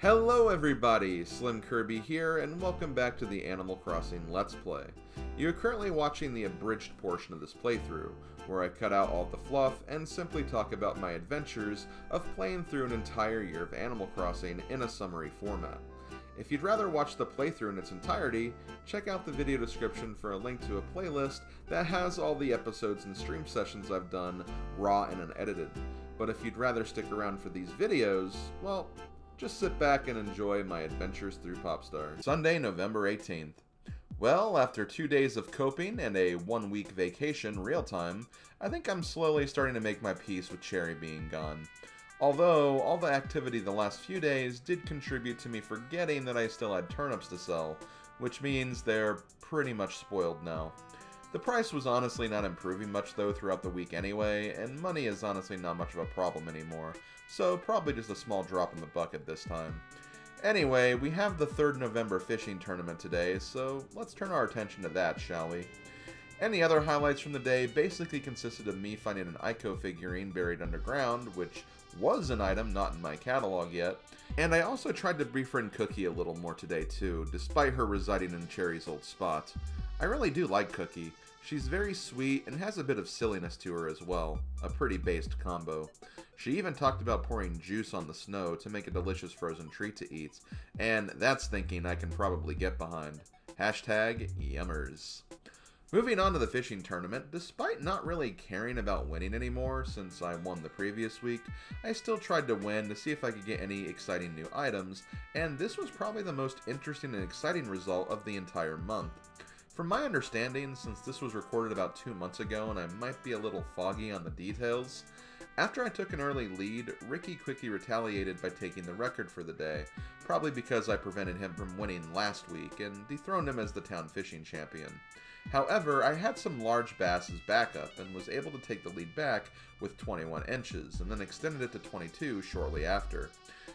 Hello everybody, SlimKirby here, and welcome back to the Animal Crossing Let's Play. You're currently watching the abridged portion of this playthrough, where I cut out all the fluff and simply talk about my adventures of playing through an entire year of Animal Crossing in a summary format. If you'd rather watch the playthrough in its entirety, check out the video description for a link to a playlist that has all the episodes and stream sessions I've done, raw and unedited. But if you'd rather stick around for these videos, well, just sit back and enjoy my adventures through Popstar. Sunday, November 18th. Well, after 2 days of coping and a 1-week vacation real time, I think I'm slowly starting to make my peace with Cherry being gone. Although, all the activity the last few days did contribute to me forgetting that I still had turnips to sell, which means they're pretty much spoiled now. The price was honestly not improving much though throughout the week anyway, and money is honestly not much of a problem anymore, so probably just a small drop in the bucket this time. Anyway, we have the 3rd November fishing tournament today, so let's turn our attention to that, shall we? Any other highlights from the day basically consisted of me finding an Ico figurine buried underground, which was an item not in my catalog yet, and I also tried to befriend Cookie a little more today too, despite her residing in Cherry's old spot. I really do like Cookie. She's very sweet and has a bit of silliness to her as well, a pretty based combo. She even talked about pouring juice on the snow to make a delicious frozen treat to eat, and that's thinking I can probably get behind. Hashtag yummers. Moving on to the fishing tournament, despite not really caring about winning anymore since I won the previous week, I still tried to win to see if I could get any exciting new items, and this was probably the most interesting and exciting result of the entire month. From my understanding, since this was recorded about 2 months ago and I might be a little foggy on the details, after I took an early lead, Ricky quickly retaliated by taking the record for the day, probably because I prevented him from winning last week and dethroned him as the town fishing champion. However, I had some large bass as backup and was able to take the lead back with 21 inches and then extended it to 22 shortly after.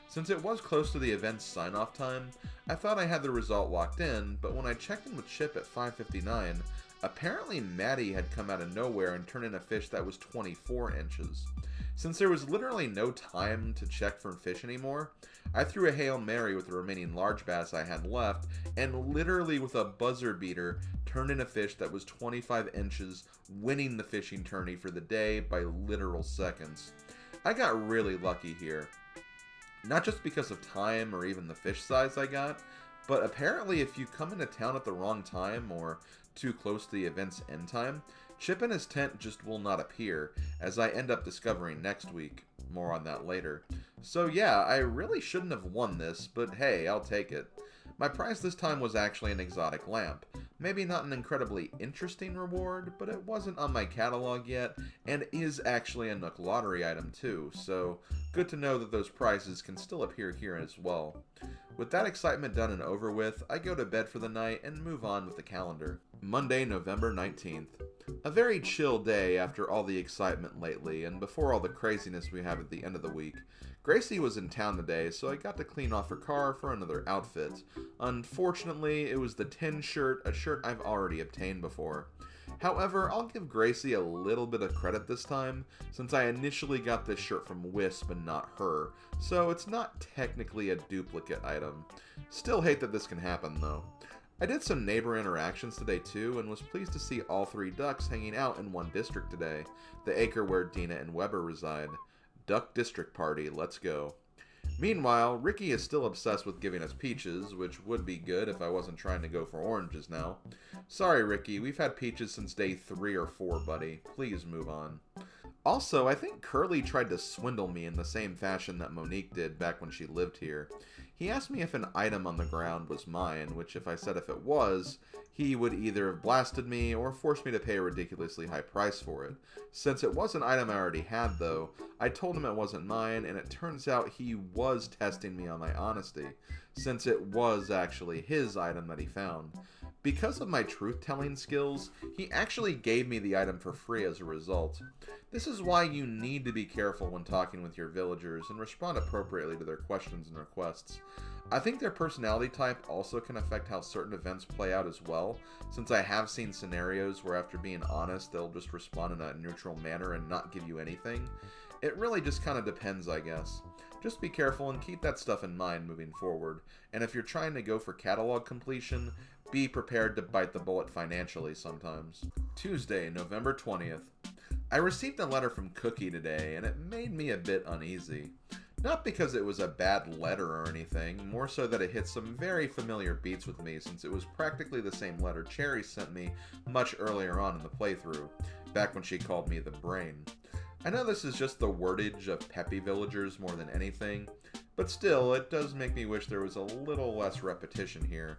Since it was close to the event's sign-off time, I thought I had the result locked in, but when I checked in with Chip at 5:59, apparently Maddie had come out of nowhere and turned in a fish that was 24 inches. Since there was literally no time to check for fish anymore, I threw a Hail Mary with the remaining large bass I had left, and literally with a buzzer beater, turned in a fish that was 25 inches, winning the fishing tourney for the day by literal seconds. I got really lucky here. Not just because of time or even the fish size I got, but apparently if you come into town at the wrong time or too close to the event's end time, Chip and his tent just will not appear, as I end up discovering next week. More on that later. So yeah, I really shouldn't have won this, but hey, I'll take it. My prize this time was actually an exotic lamp. Maybe not an incredibly interesting reward, but it wasn't on my catalog yet, and is actually a Nook Lottery item too, so good to know that those prizes can still appear here as well. With that excitement done and over with, I go to bed for the night and move on with the calendar. Monday, November 19th. A very chill day after all the excitement lately, and before all the craziness we have at the end of the week. Gracie was in town today, so I got to clean off her car for another outfit. Unfortunately, it was the tin shirt, a shirt I've already obtained before. However, I'll give Gracie a little bit of credit this time, since I initially got this shirt from Wisp and not her, so it's not technically a duplicate item. Still hate that this can happen though. I did some neighbor interactions today too, and was pleased to see all 3 ducks hanging out in one district today, the acre where Dina and Weber reside. Duck District Party, let's go. Meanwhile, Ricky is still obsessed with giving us peaches, which would be good if I wasn't trying to go for oranges now. Sorry Ricky, we've had peaches since day 3 or 4, buddy. Please move on. Also, I think Curly tried to swindle me in the same fashion that Monique did back when she lived here. He asked me if an item on the ground was mine, which if I said if it was, he would either have blasted me or forced me to pay a ridiculously high price for it. Since it was an item I already had though, I told him it wasn't mine, and it turns out he was testing me on my honesty, since it was actually his item that he found. Because of my truth-telling skills, he actually gave me the item for free as a result. This is why you need to be careful when talking with your villagers and respond appropriately to their questions and requests. I think their personality type also can affect how certain events play out as well, since I have seen scenarios where after being honest, they'll just respond in a neutral manner and not give you anything. It really just kind of depends, I guess. Just be careful and keep that stuff in mind moving forward, and if you're trying to go for catalog completion, be prepared to bite the bullet financially sometimes. Tuesday, November 20th. I received a letter from Cookie today, and it made me a bit uneasy. Not because it was a bad letter or anything, more so that it hit some very familiar beats with me since it was practically the same letter Cherry sent me much earlier on in the playthrough, back when she called me the Brain. I know this is just the wordage of peppy villagers more than anything, but still, it does make me wish there was a little less repetition here.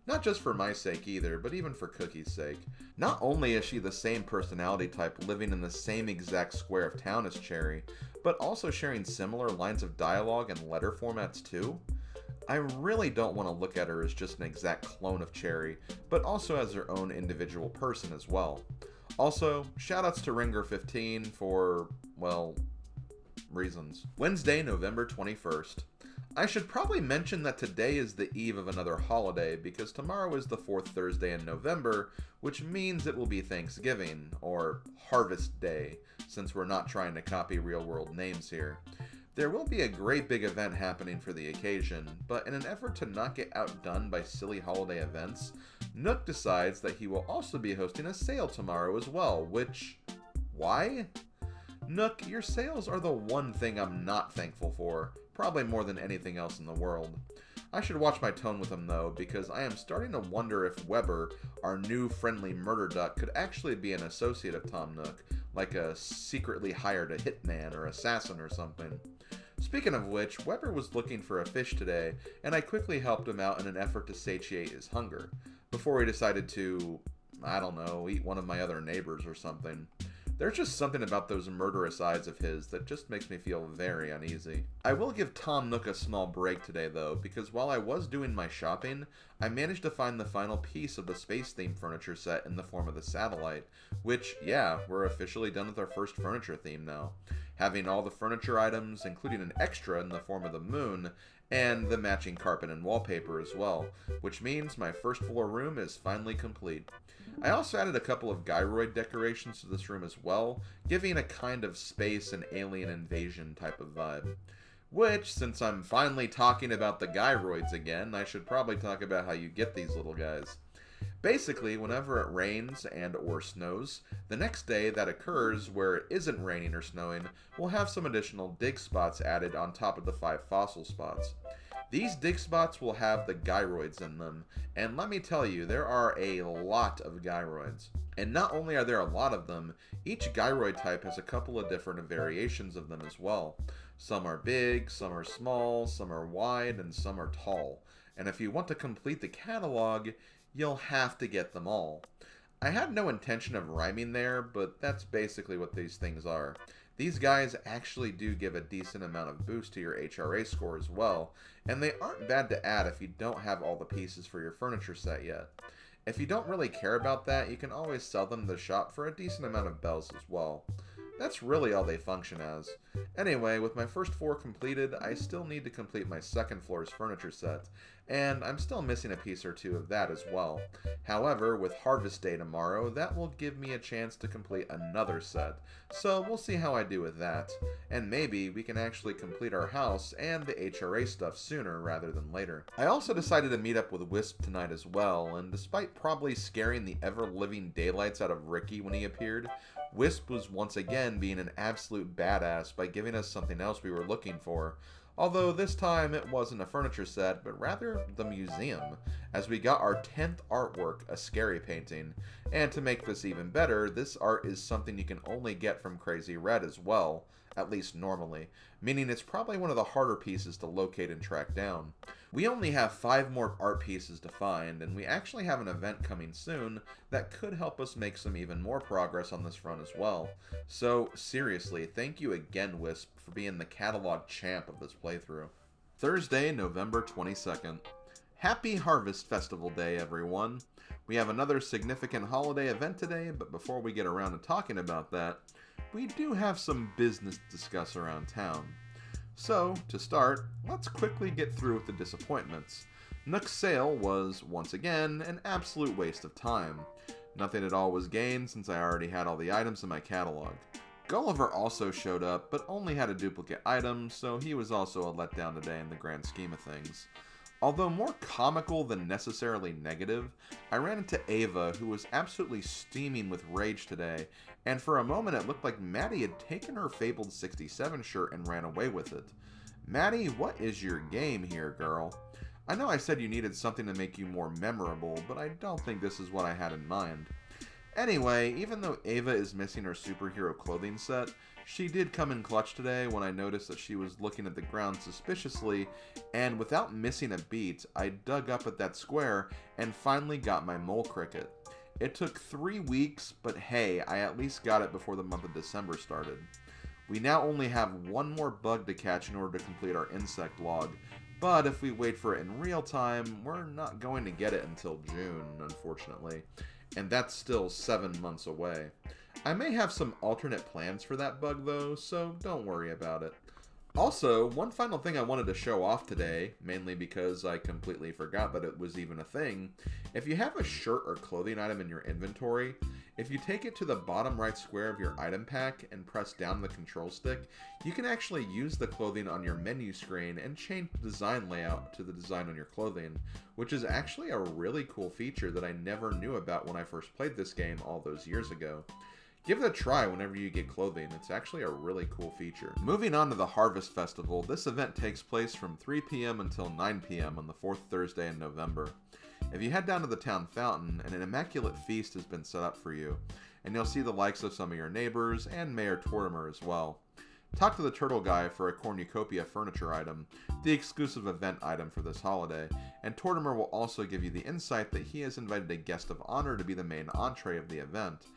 Not just for my sake either, but even for Cookie's sake. Not only is she the same personality type living in the same exact square of town as Cherry, but also sharing similar lines of dialogue and letter formats too. I really don't want to look at her as just an exact clone of Cherry, but also as her own individual person as well. Also, shoutouts to Ringer15 for, well, reasons. Wednesday, November 21st. I should probably mention that today is the eve of another holiday because tomorrow is the 4th Thursday in November, which means it will be Thanksgiving, or Harvest Day, since we're not trying to copy real-world names here. There will be a great big event happening for the occasion, but in an effort to not get outdone by silly holiday events, Nook decides that he will also be hosting a sale tomorrow as well, which... why? Nook, your sales are the one thing I'm not thankful for, probably more than anything else in the world. I should watch my tone with him though, because I am starting to wonder if Weber, our new friendly murder duck, could actually be an associate of Tom Nook, like a secretly hired a hitman or assassin or something. Speaking of which, Weber was looking for a fish today, and I quickly helped him out in an effort to satiate his hunger, before he decided to, I don't know, eat one of my other neighbors or something. There's just something about those murderous eyes of his that just makes me feel very uneasy. I will give Tom Nook a small break today though, because while I was doing my shopping, I managed to find the final piece of the space-themed furniture set in the form of the satellite, which, yeah, we're officially done with our first furniture theme now. Having all the furniture items, including an extra in the form of the moon, and the matching carpet and wallpaper as well, which means my first floor room is finally complete. I also added a couple of gyroid decorations to this room as well, giving a kind of space and alien invasion type of vibe. Which, since I'm finally talking about the gyroids again, I should probably talk about how you get these little guys. Basically, whenever it rains and or snows, the next day that occurs where it isn't raining or snowing, we'll have some additional dig spots added on top of the 5 fossil spots. These dig spots will have the gyroids in them, and let me tell you, there are a lot of gyroids. And not only are there a lot of them, each gyroid type has a couple of different variations of them as well. Some are big, some are small, some are wide, and some are tall. And if you want to complete the catalog, you'll have to get them all. I had no intention of rhyming there, but that's basically what these things are. These guys actually do give a decent amount of boost to your HRA score as well, and they aren't bad to add if you don't have all the pieces for your furniture set yet. If you don't really care about that, you can always sell them to the shop for a decent amount of bells as well. That's really all they function as. Anyway, with my first 4 completed, I still need to complete my second floor's furniture set, and I'm still missing a piece or 2 of that as well. However, with Harvest Day tomorrow, that will give me a chance to complete another set, so we'll see how I do with that. And maybe we can actually complete our house and the HRA stuff sooner rather than later. I also decided to meet up with Wisp tonight as well, and despite probably scaring the ever-living daylights out of Ricky when he appeared, Wisp was once again being an absolute badass by giving us something else we were looking for. Although this time it wasn't a furniture set, but rather the museum, as we got our 10th artwork, a scary painting. And to make this even better, this art is something you can only get from Crazy Red as well, at least normally, meaning it's probably one of the harder pieces to locate and track down. We only have 5 more art pieces to find, and we actually have an event coming soon that could help us make some even more progress on this front as well. So, seriously, thank you again, Wisp, for being the catalog champ of this playthrough. Thursday, November 22nd. Happy Harvest Festival Day, everyone! We have another significant holiday event today, but before we get around to talking about that, we do have some business to discuss around town. So, to start, let's quickly get through with the disappointments. Nook's sale was, once again, an absolute waste of time. Nothing at all was gained since I already had all the items in my catalog. Gulliver also showed up, but only had a duplicate item, so he was also a letdown today in the grand scheme of things. Although more comical than necessarily negative, I ran into Ava, who was absolutely steaming with rage today, and for a moment it looked like Maddie had taken her fabled 67 shirt and ran away with it. Maddie, what is your game here, girl? I know I said you needed something to make you more memorable, but I don't think this is what I had in mind. Anyway, even though Ava is missing her superhero clothing set, she did come in clutch today when I noticed that she was looking at the ground suspiciously, and without missing a beat, I dug up at that square and finally got my mole cricket. It took 3 weeks, but hey, I at least got it before the month of December started. We now only have one more bug to catch in order to complete our insect log, but if we wait for it in real time, we're not going to get it until June, unfortunately. And that's still 7 months away. I may have some alternate plans for that bug though, so don't worry about it. Also, one final thing I wanted to show off today, mainly because I completely forgot that it was even a thing. If you have a shirt or clothing item in your inventory, if you take it to the bottom right square of your item pack and press down the control stick, you can actually use the clothing on your menu screen and change the design layout to the design on your clothing, which is actually a really cool feature that I never knew about when I first played this game all those years ago. Give it a try whenever you get clothing, it's actually a really cool feature. Moving on to the Harvest Festival, this event takes place from 3 p.m. until 9 p.m. on the 4th Thursday in November. If you head down to the town fountain, an immaculate feast has been set up for you, and you'll see the likes of some of your neighbors and Mayor Tortimer as well. Talk to the turtle guy for a cornucopia furniture item, the exclusive event item for this holiday, and Tortimer will also give you the insight that he has invited a guest of honor to be the main entree of the event,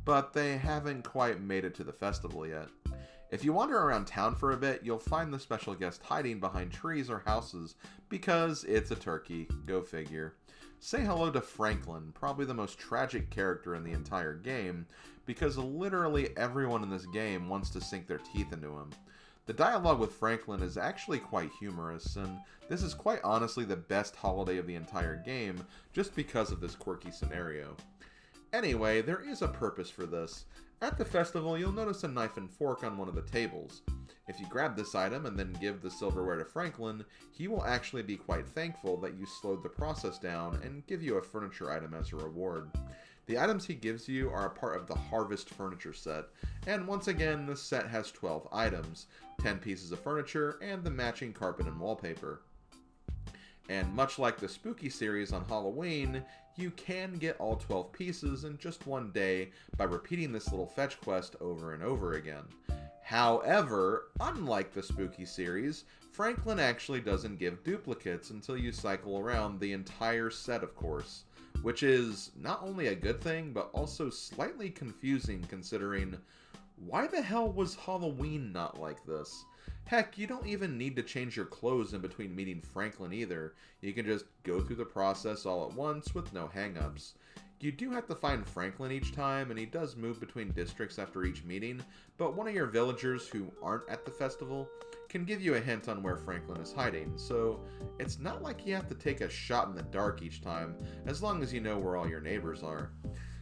but they haven't quite made it to the festival yet. If you wander around town for a bit, you'll find the special guest hiding behind trees or houses, because it's a turkey, go figure. Say hello to Franklin, probably the most tragic character in the entire game, because literally everyone in this game wants to sink their teeth into him. The dialogue with Franklin is actually quite humorous, and this is quite honestly the best holiday of the entire game, just because of this quirky scenario. Anyway, there is a purpose for this. At the festival, you'll notice a knife and fork on one of the tables. If you grab this item and then give the silverware to Franklin, he will actually be quite thankful that you slowed the process down and give you a furniture item as a reward. The items he gives you are a part of the Harvest furniture set, and once again, this set has 12 items, 10 pieces of furniture, and the matching carpet and wallpaper. And much like the Spooky series on Halloween, you can get all 12 pieces in just one day by repeating this little fetch quest over and over again. However, unlike the Spooky series, Franklin actually doesn't give duplicates until you cycle around the entire set, of course, which is not only a good thing, but also slightly confusing considering why the hell was Halloween not like this? Heck, you don't even need to change your clothes in between meeting Franklin either. You can just go through the process all at once with no hang-ups. You do have to find Franklin each time, and he does move between districts after each meeting, but one of your villagers who aren't at the festival can give you a hint on where Franklin is hiding, so it's not like you have to take a shot in the dark each time, as long as you know where all your neighbors are.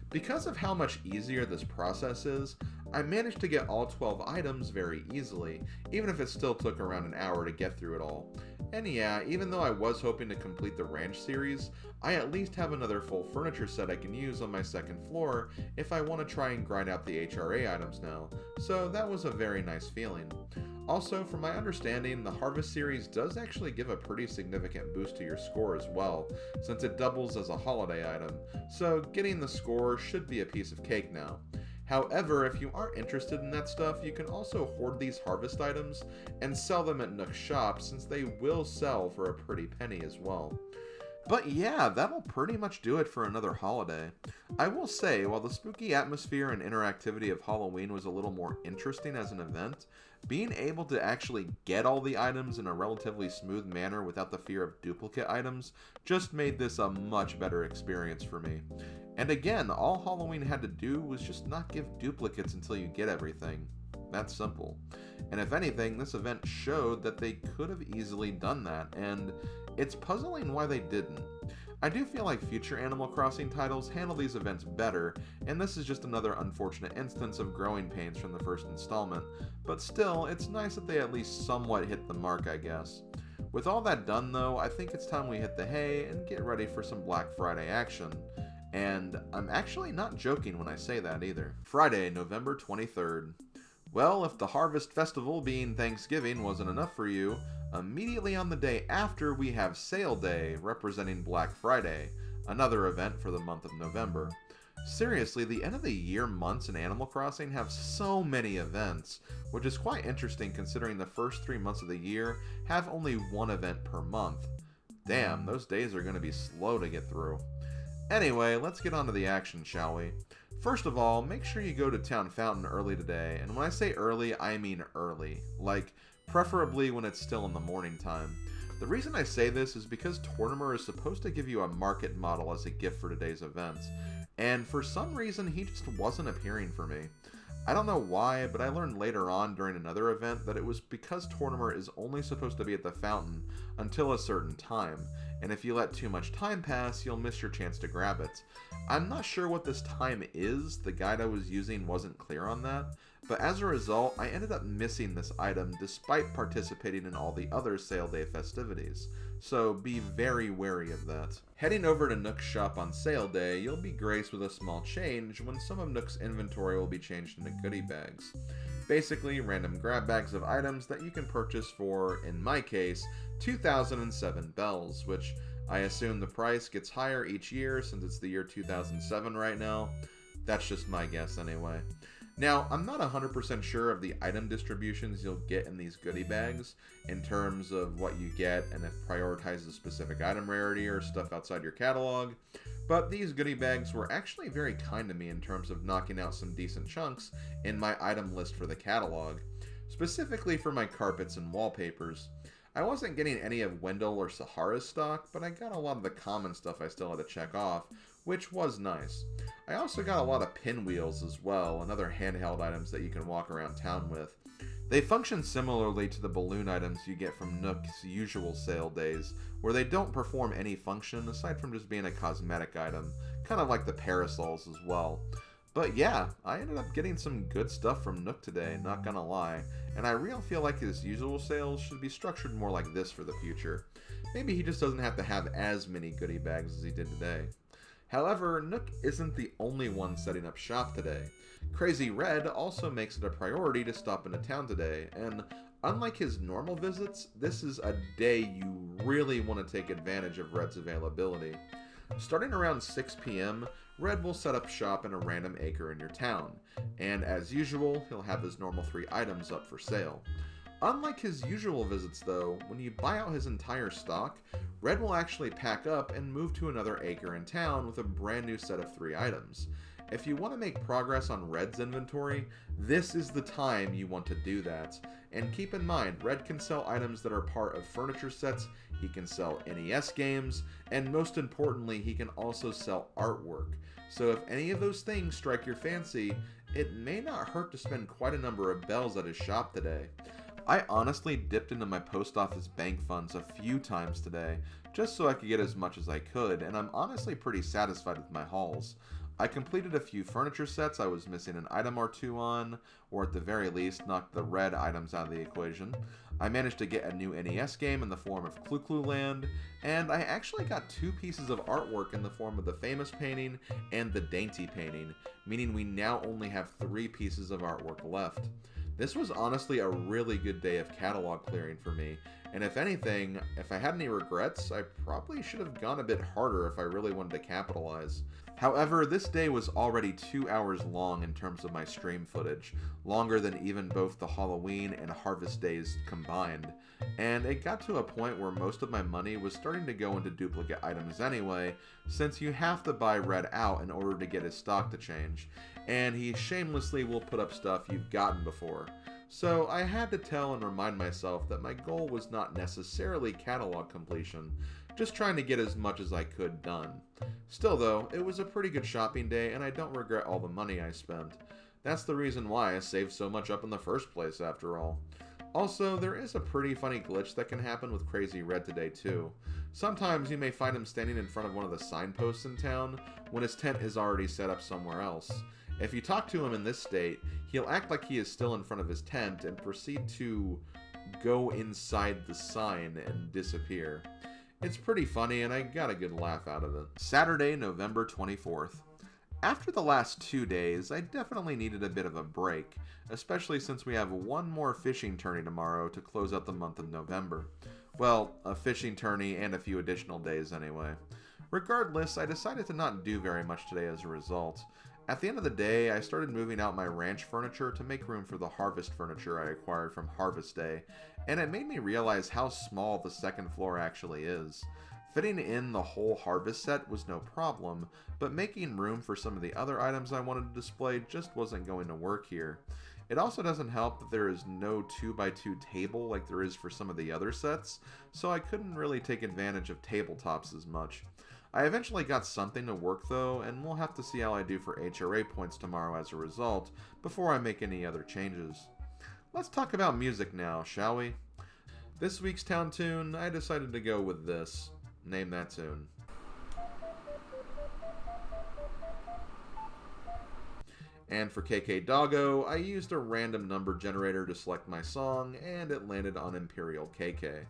Because of how much easier this process is, I managed to get all 12 items very easily, even if it still took around an hour to get through it all. And yeah, even though I was hoping to complete the ranch series, I at least have another full furniture set I can use on my second floor if I want to try and grind out the HRA items now, so that was a very nice feeling. Also, from my understanding, the Harvest series does actually give a pretty significant boost to your score as well, since it doubles as a holiday item, so getting the score should be a piece of cake now. However, if you aren't interested in that stuff, you can also hoard these Harvest items and sell them at Nook's shop, since they will sell for a pretty penny as well. But yeah, that'll pretty much do it for another holiday. I will say, while the spooky atmosphere and interactivity of Halloween was a little more interesting as an event, being able to actually get all the items in a relatively smooth manner without the fear of duplicate items just made this a much better experience for me. And again, all Halloween had to do was just not give duplicates until you get everything. That's simple. And if anything, this event showed that they could have easily done that, and it's puzzling why they didn't. I do feel like future Animal Crossing titles handle these events better, and this is just another unfortunate instance of growing pains from the first installment, but still, it's nice that they at least somewhat hit the mark, I guess. With all that done though, I think it's time we hit the hay and get ready for some Black Friday action. And I'm actually not joking when I say that either. Friday, November 23rd. Well, if the Harvest Festival being Thanksgiving wasn't enough for you, immediately on the day after we have Sale Day, representing Black Friday, another event for the month of November. Seriously, the end of the year months in Animal Crossing have so many events, which is quite interesting considering the first 3 months of the year have only one event per month. Damn, those days are going to be slow to get through. Anyway, let's get on to the action, shall we? First of all, make sure you go to Town Fountain early today, and when I say early, I mean early. Like, preferably when it's still in the morning time. The reason I say this is because Tortimer is supposed to give you a market model as a gift for today's events, and for some reason he just wasn't appearing for me. I don't know why, but I learned later on during another event that it was because Tortimer is only supposed to be at the fountain until a certain time, and if you let too much time pass, you'll miss your chance to grab it. I'm not sure what this time is, the guide I was using wasn't clear on that, but as a result, I ended up missing this item despite participating in all the other Sale Day festivities, so be very wary of that. Heading over to Nook's shop on Sale Day, you'll be graced with a small change when some of Nook's inventory will be changed into goodie bags. Basically, random grab bags of items that you can purchase for, in my case, 2,007 bells, which I assume the price gets higher each year since it's the year 2007 right now. That's just my guess anyway. Now, I'm not 100% sure of the item distributions you'll get in these goodie bags, in terms of what you get and if it prioritizes specific item rarity or stuff outside your catalog, but these goodie bags were actually very kind to me in terms of knocking out some decent chunks in my item list for the catalog, specifically for my carpets and wallpapers. I wasn't getting any of Wendell or Sahara's stock, but I got a lot of the common stuff I still had to check off, which was nice. I also got a lot of pinwheels as well, and other handheld items that you can walk around town with. They function similarly to the balloon items you get from Nook's usual sale days, where they don't perform any function aside from just being a cosmetic item, kind of like the parasols as well. But yeah, I ended up getting some good stuff from Nook today, not gonna lie, and I really feel like his usual sales should be structured more like this for the future. Maybe he just doesn't have to have as many goodie bags as he did today. However, Nook isn't the only one setting up shop today. Crazy Red also makes it a priority to stop into town today, and unlike his normal visits, this is a day you really want to take advantage of Red's availability. Starting around 6 p.m., Red will set up shop in a random acre in your town, and as usual, he'll have his normal 3 items up for sale. Unlike his usual visits though, when you buy out his entire stock, Red will actually pack up and move to another acre in town with a brand new set of 3 items. If you want to make progress on Red's inventory, this is the time you want to do that. And keep in mind, Red can sell items that are part of furniture sets, he can sell NES games, and most importantly, he can also sell artwork. So if any of those things strike your fancy, it may not hurt to spend quite a number of bells at his shop today. I honestly dipped into my post office bank funds a few times today, just so I could get as much as I could, and I'm honestly pretty satisfied with my hauls. I completed a few furniture sets I was missing an item or 2 on, or at the very least knocked the red items out of the equation. I managed to get a new NES game in the form of Clu Clu Land, and I actually got 2 pieces of artwork in the form of the famous painting and the dainty painting, meaning we now only have 3 pieces of artwork left. This was honestly a really good day of catalog clearing for me, and if anything, if I had any regrets, I probably should have gone a bit harder if I really wanted to capitalize. However, this day was already 2 hours long in terms of my stream footage, longer than even both the Halloween and Harvest days combined, and it got to a point where most of my money was starting to go into duplicate items anyway, since you have to buy Red out in order to get his stock to change, and he shamelessly will put up stuff you've gotten before. So I had to tell and remind myself that my goal was not necessarily catalog completion, just trying to get as much as I could done. Still though, it was a pretty good shopping day and I don't regret all the money I spent. That's the reason why I saved so much up in the first place after all. Also, there is a pretty funny glitch that can happen with Crazy Red today too. Sometimes you may find him standing in front of one of the signposts in town when his tent is already set up somewhere else. If you talk to him in this state, he'll act like he is still in front of his tent and proceed to go inside the sign and disappear. It's pretty funny and I got a good laugh out of it. Saturday, November 24th. After the last 2 days, I definitely needed a bit of a break, especially since we have one more fishing tourney tomorrow to close out the month of November. Well, a fishing tourney and a few additional days anyway. Regardless, I decided to not do very much today as a result. At the end of the day, I started moving out my ranch furniture to make room for the harvest furniture I acquired from Harvest Day, and it made me realize how small the second floor actually is. Fitting in the whole harvest set was no problem, but making room for some of the other items I wanted to display just wasn't going to work here. It also doesn't help that there is no 2x2 table like there is for some of the other sets, so I couldn't really take advantage of tabletops as much. I eventually got something to work though, and we'll have to see how I do for HRA points tomorrow as a result, before I make any other changes. Let's talk about music now, shall we? This week's town tune, I decided to go with this. Name that tune. And for KK Doggo, I used a random number generator to select my song, and it landed on Imperial KK.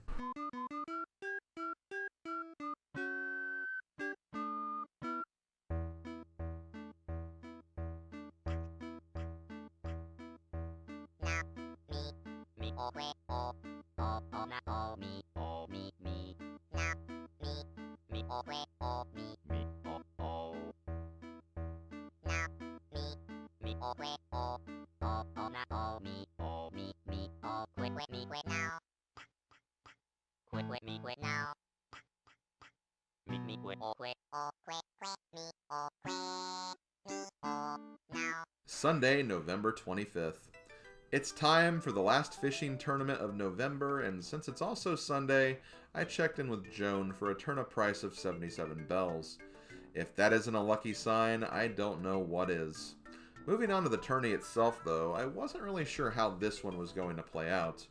Sunday, November 25th. It's time for the last fishing tournament of November, and since it's also Sunday, I checked in with Joan for a turnip price of 77 bells. If that isn't a lucky sign, I don't know what is. Moving on to the tourney itself though, I wasn't really sure how this one was going to play out.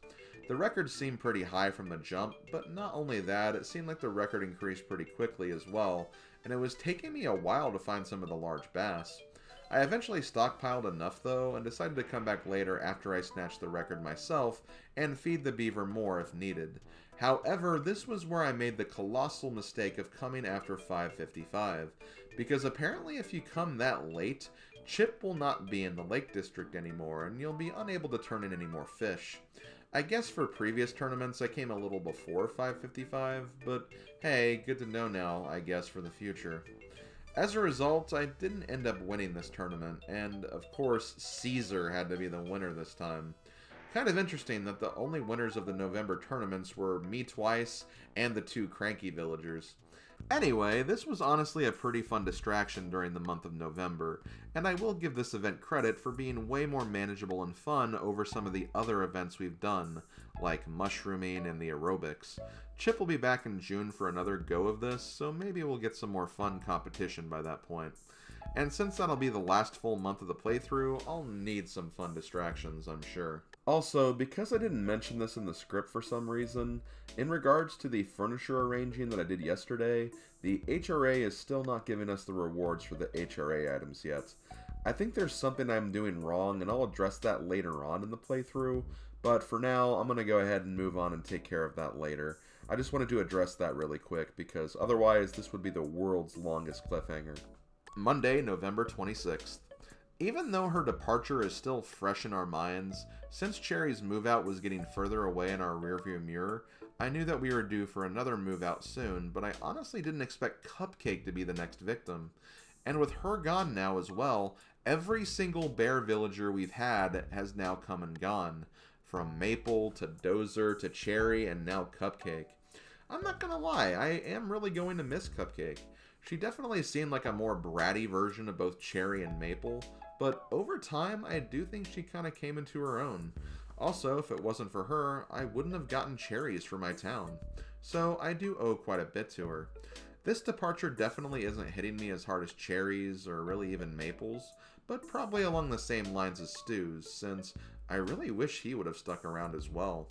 The record seemed pretty high from the jump, but not only that, it seemed like the record increased pretty quickly as well, and it was taking me a while to find some of the large bass. I eventually stockpiled enough though, and decided to come back later after I snatched the record myself, and feed the beaver more if needed. However, this was where I made the colossal mistake of coming after 5:55, because apparently if you come that late, Chip will not be in the Lake District anymore, and you'll be unable to turn in any more fish. I guess for previous tournaments I came a little before 5:55, but hey, good to know now, I guess, for the future. As a result, I didn't end up winning this tournament, and of course, Caesar had to be the winner this time. Kind of interesting that the only winners of the November tournaments were me twice and the two cranky villagers. Anyway, this was honestly a pretty fun distraction during the month of November, and I will give this event credit for being way more manageable and fun over some of the other events we've done, like mushrooming and the aerobics. Chip will be back in June for another go of this, so maybe we'll get some more fun competition by that point. And since that'll be the last full month of the playthrough, I'll need some fun distractions, I'm sure. Also, because I didn't mention this in the script for some reason, in regards to the furniture arranging that I did yesterday, the HRA is still not giving us the rewards for the HRA items yet. I think there's something I'm doing wrong, and I'll address that later on in the playthrough, but for now, I'm going to go ahead and move on and take care of that later. I just wanted to address that really quick, because otherwise this would be the world's longest cliffhanger. Monday, November 26th. Even though her departure is still fresh in our minds, since Cherry's move-out was getting further away in our rearview mirror, I knew that we were due for another move-out soon, but I honestly didn't expect Cupcake to be the next victim. And with her gone now as well, every single bear villager we've had has now come and gone. From Maple, to Dozer, to Cherry, and now Cupcake. I'm not gonna lie, I am really going to miss Cupcake. She definitely seemed like a more bratty version of both Cherry and Maple, but over time, I do think she kind of came into her own. Also, if it wasn't for her, I wouldn't have gotten cherries for my town. So I do owe quite a bit to her. This departure definitely isn't hitting me as hard as Cherries, or really even Maples, but probably along the same lines as Stu's, since I really wish he would have stuck around as well.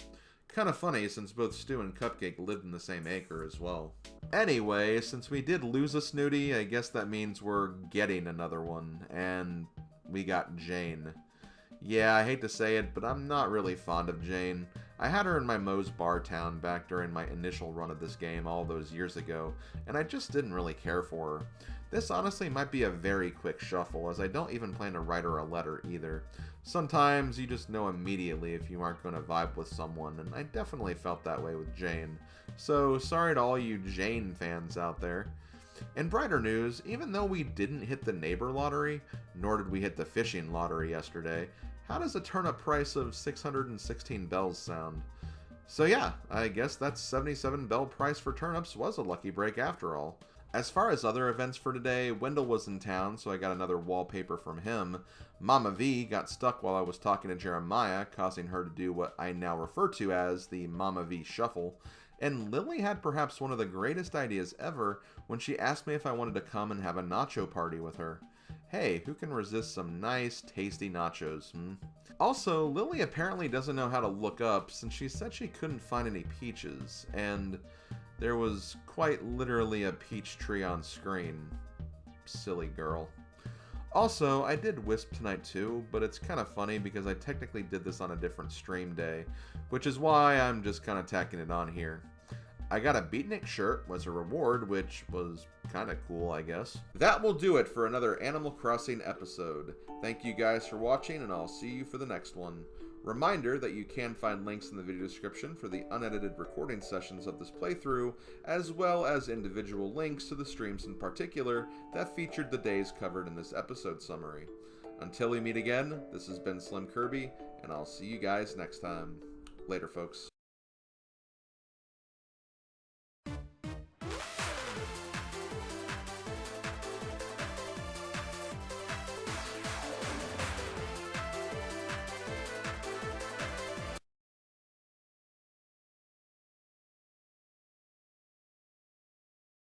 Kind of funny since both Stu and Cupcake lived in the same acre as well. Anyway, since we did lose a Snooty, I guess that means we're getting another one, and we got Jane. Yeah, I hate to say it, but I'm not really fond of Jane. I had her in my Moe's Bar Town back during my initial run of this game all those years ago, and I just didn't really care for her. This honestly might be a very quick shuffle, as I don't even plan to write her a letter either. Sometimes you just know immediately if you aren't going to vibe with someone, and I definitely felt that way with Jane. So, sorry to all you Jane fans out there. In brighter news, even though we didn't hit the neighbor lottery, nor did we hit the fishing lottery yesterday, how does a turnip price of 616 bells sound? So yeah, I guess that 77 bell price for turnips was a lucky break after all. As far as other events for today, Wendell was in town, so I got another wallpaper from him. Mama V got stuck while I was talking to Jeremiah, causing her to do what I now refer to as the Mama V shuffle. And Lily had perhaps one of the greatest ideas ever when she asked me if I wanted to come and have a nacho party with her. Hey, who can resist some nice, tasty nachos, Also, Lily apparently doesn't know how to look up since she said she couldn't find any peaches, and there was quite literally a peach tree on screen. Silly girl. Also, I did Wisp tonight too, but it's kind of funny because I technically did this on a different stream day, which is why I'm just kind of tacking it on here. I got a Beatnik shirt as a reward, which was kind of cool, I guess. That will do it for another Animal Crossing episode. Thank you guys for watching, and I'll see you for the next one. Reminder that you can find links in the video description for the unedited recording sessions of this playthrough, as well as individual links to the streams in particular that featured the days covered in this episode summary. Until we meet again, this has been SlimKirby, and I'll see you guys next time. Later, folks.